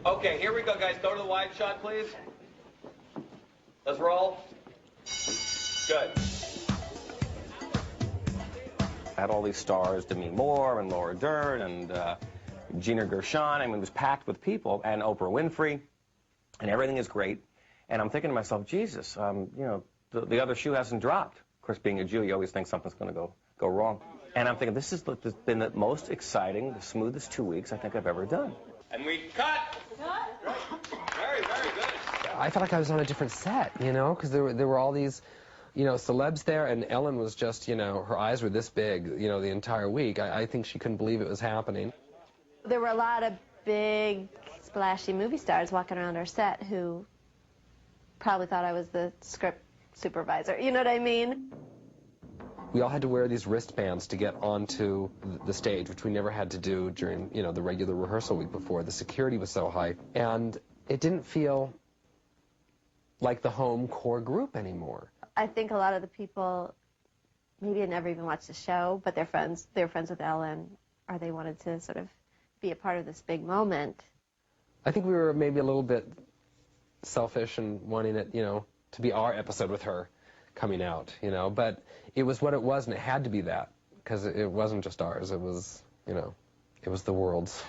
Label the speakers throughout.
Speaker 1: Okay, here we go, guys. Go to the wide shot, please. Let's roll. Good. I had all these stars, Demi Moore and Laura Dern and Gina Gershon. I mean, it was packed with people, and Oprah Winfrey, and everything is great. And I'm thinking to myself, Jesus, you know, the other shoe hasn't dropped. Of course, being a Jew, you always think something's going to go wrong. And I'm thinking, this has been the most exciting, the smoothest 2 weeks I think I've ever done. And we cut. Very, very good.
Speaker 2: I felt like I was on a different set, you know, because there were all these, you know, celebs there, and Ellen was just, you know, her eyes were this big, you know, the entire week. I think she couldn't believe it was happening.
Speaker 3: There were a lot of big, splashy movie stars walking around our set who probably thought I was the script supervisor. You know what I mean?
Speaker 2: We all had to wear these wristbands to get onto the stage, which we never had to do during, you know, the regular rehearsal week before. The security was so high, and it didn't feel like the home core group anymore.
Speaker 3: I think a lot of the people maybe had never even watched the show, but they were friends with Ellen, or they wanted to sort of be a part of this big moment.
Speaker 2: I think we were maybe a little bit selfish and wanting it, you know, to be our episode with her coming out, you know, but it was what it was, and it had to be that, because it wasn't just ours, it was, you know, it was the world's.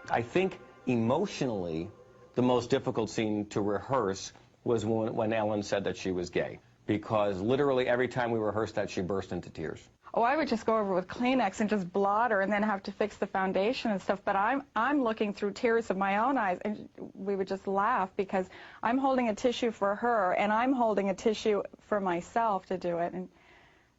Speaker 1: I think emotionally, the most difficult scene to rehearse was when Ellen said that she was gay, because literally every time we rehearsed that, she burst into tears.
Speaker 4: Oh, I would just go over with Kleenex and just blot her and then have to fix the foundation and stuff. But I'm looking through tears of my own eyes, and we would just laugh because I'm holding a tissue for her and I'm holding a tissue for myself to do it. And,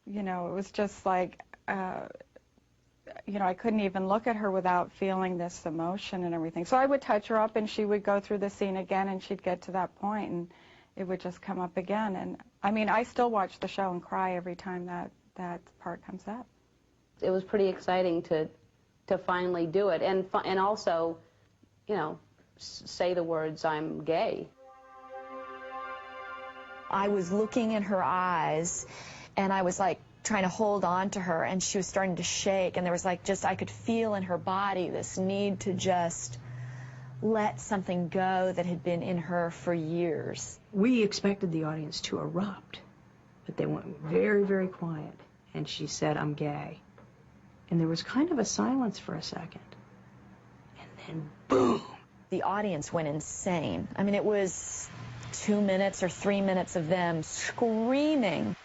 Speaker 4: you know, it was just like, you know, I couldn't even look at her without feeling this emotion and everything. So I would touch her up and she would go through the scene again and she'd get to that point and it would just come up again. And, I mean, I still watch the show and cry every time that part comes up.
Speaker 5: It was pretty exciting to finally do it, and also, you know, say the words, I'm gay.
Speaker 6: I was looking in her eyes, and I was like trying to hold on to her, and she was starting to shake, and there was like just, I could feel in her body this need to just let something go that had been in her for years.
Speaker 7: We expected the audience to erupt, but they went very, very quiet. And she said, I'm gay. And there was kind of a silence for a second. And then, boom!
Speaker 6: The audience went insane. I mean, it was 2 minutes or 3 minutes of them screaming.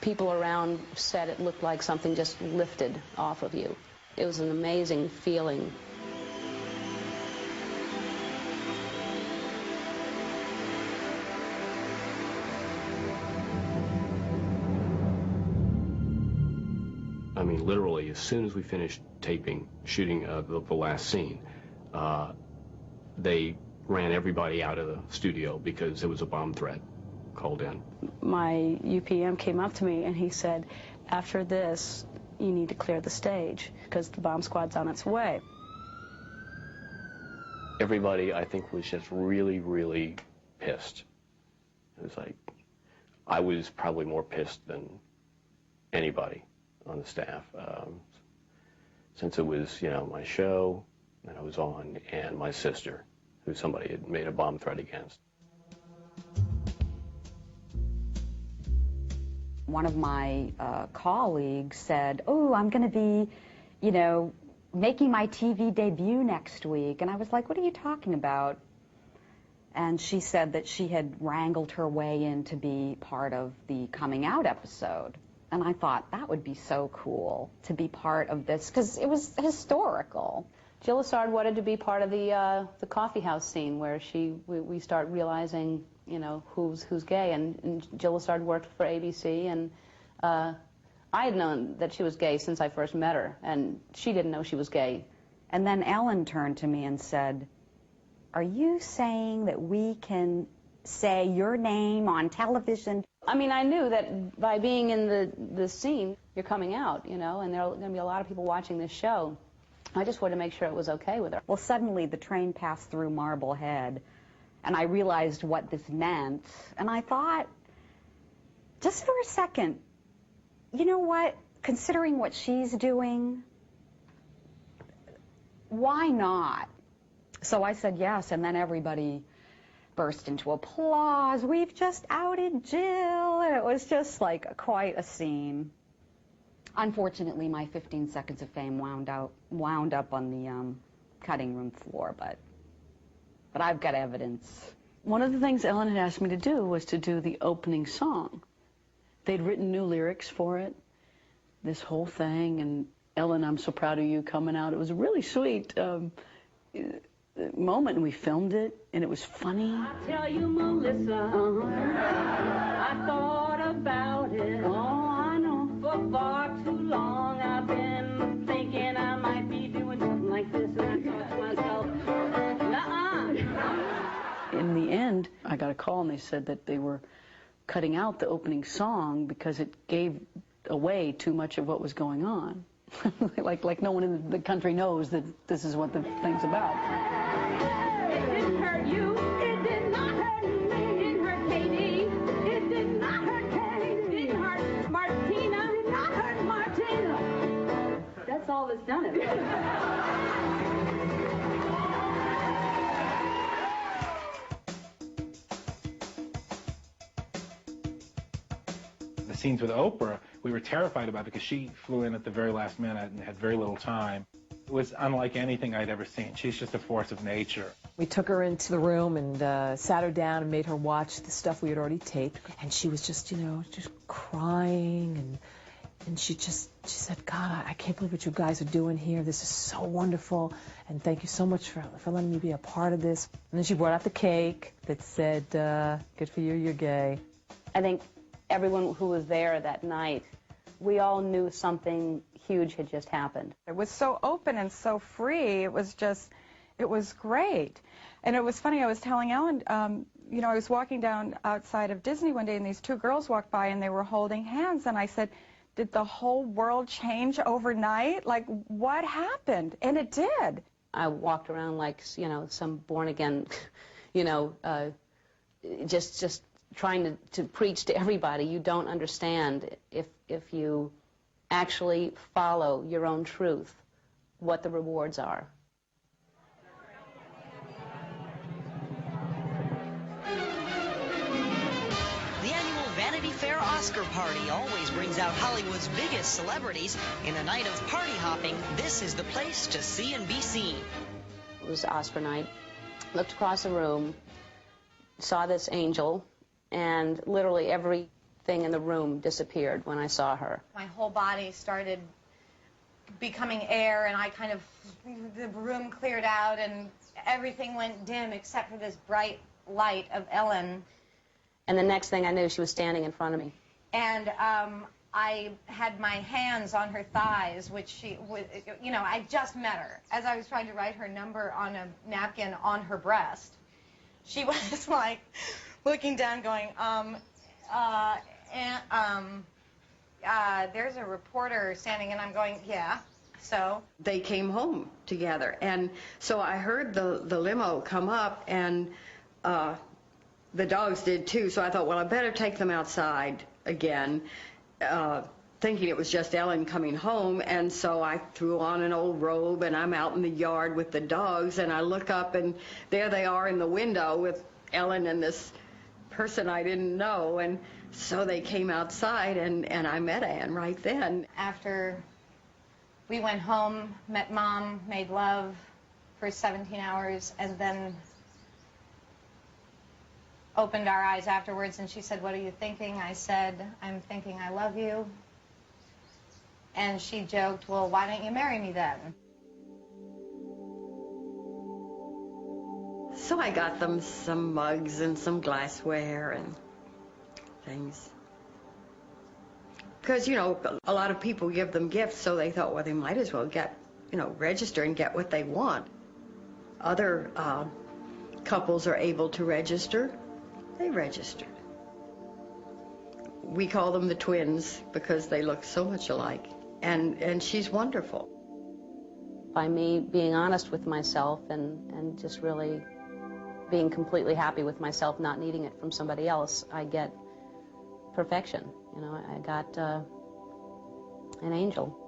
Speaker 5: People around said it looked like something just lifted off of you. It was an amazing feeling.
Speaker 8: I mean, literally, as soon as we finished shooting the last scene, they ran everybody out of the studio because there was a bomb threat called in.
Speaker 5: My UPM came up to me and he said, after this, you need to clear the stage because the bomb squad's on its way.
Speaker 8: Everybody, I think, was just really, really pissed. It was like, I was probably more pissed than anybody on the staff, since it was, you know, my show that I was on and my sister, who somebody had made a bomb threat against.
Speaker 9: One of my colleagues said, oh, I'm going to be, you know, making my TV debut next week. And I was like, what are you talking about? And she said that she had wrangled her way in to be part of the coming out episode. And I thought that would be so cool to be part of this, because it was historical.
Speaker 5: Jill Lessard wanted to be part of the coffee house scene where we start realizing, you know, who's gay. And Jill Lessard worked for ABC, and I had known that she was gay since I first met her, and she didn't know she was gay.
Speaker 9: And then Ellen turned to me and said, are you saying that we can say your name on television?
Speaker 5: I mean, I knew that by being in the scene, you're coming out, you know, and there are going to be a lot of people watching this show. I just wanted to make sure it was okay with her.
Speaker 9: Well, suddenly the train passed through Marblehead, and I realized what this meant, and I thought, just for a second, you know what? Considering what she's doing, why not? So I said yes, and then everybody burst into applause. We've just outed Jill, and it was just like quite a scene. Unfortunately, my 15 seconds of fame wound up on the cutting room floor, but I've got evidence.
Speaker 10: One of the things Ellen had asked me to do was to do the opening song. They'd written new lyrics for it, this whole thing, and Ellen, I'm so proud of you coming out. It was a really sweet moment, and we filmed it, and it was funny.
Speaker 11: I tell you, Melissa, I thought about it. Oh, I know. For far too long, I've been thinking I might be doing something like this, and I thought to myself, nuh-uh.
Speaker 10: In the end, I got a call, and they said that they were cutting out the opening song because it gave away too much of what was going on. like no one in the country knows that this is what the thing's about.
Speaker 11: It didn't hurt you. It did not hurt me. It didn't hurt Katie. It did not hurt Katie. It didn't hurt Martina. It did not hurt Martina.
Speaker 10: That's all that's done it.
Speaker 12: The scenes with Oprah, we were terrified about because she flew in at the very last minute and had very little time. It was unlike anything I'd ever seen. She's just a force of nature.
Speaker 7: We took her into the room and sat her down and made her watch the stuff we had already taped. And she was just, just crying. And she said, God, I can't believe what you guys are doing here. This is so wonderful. And thank you so much for letting me be a part of this. And then she brought out the cake that said, good for you, you're gay.
Speaker 5: I think everyone who was there that night, we all knew something huge had just happened.
Speaker 4: It was so open and so free. It was great. And it was funny, I was telling Ellen, I was walking down outside of Disney one day, and these two girls walked by, and they were holding hands, and I said, did the whole world change overnight? Like, what happened? And it did.
Speaker 5: I walked around like, some born-again, just trying to preach to everybody. You don't understand if you actually follow your own truth, what the rewards are.
Speaker 13: The annual Vanity Fair Oscar party always brings out Hollywood's biggest celebrities. In a night of party hopping, this is the place to see and be seen.
Speaker 5: It was Oscar night. Looked across the room, saw this angel, and literally everything in the room disappeared when I saw her.
Speaker 3: My whole body started becoming air, and the room cleared out, and everything went dim except for this bright light of Ellen.
Speaker 5: And the next thing I knew, she was standing in front of me.
Speaker 3: And I had my hands on her thighs, which I just met her. As I was trying to write her number on a napkin on her breast, she was like looking down going, there's a reporter standing, and I'm going, yeah, so?
Speaker 14: They came home together, and so I heard the limo come up, and the dogs did too, so I thought, well, I better take them outside again, thinking it was just Ellen coming home, and so I threw on an old robe, and I'm out in the yard with the dogs, and I look up, and there they are in the window with Ellen and this person I didn't know, and so they came outside, and I met Ann right then.
Speaker 3: After we went home, met Mom, made love for 17 hours, and then opened our eyes afterwards, and she said, what are you thinking? I said, I'm thinking I love you. And she joked, well, why don't you marry me then?
Speaker 14: So I got them some mugs and some glassware and things. Because, a lot of people give them gifts, so they thought, well, they might as well get, register and get what they want. Other couples are able to register. They registered. We call them the twins because they look so much alike. And she's wonderful.
Speaker 5: By me being honest with myself and just really being completely happy with myself, not needing it from somebody else, I get perfection. I got An angel.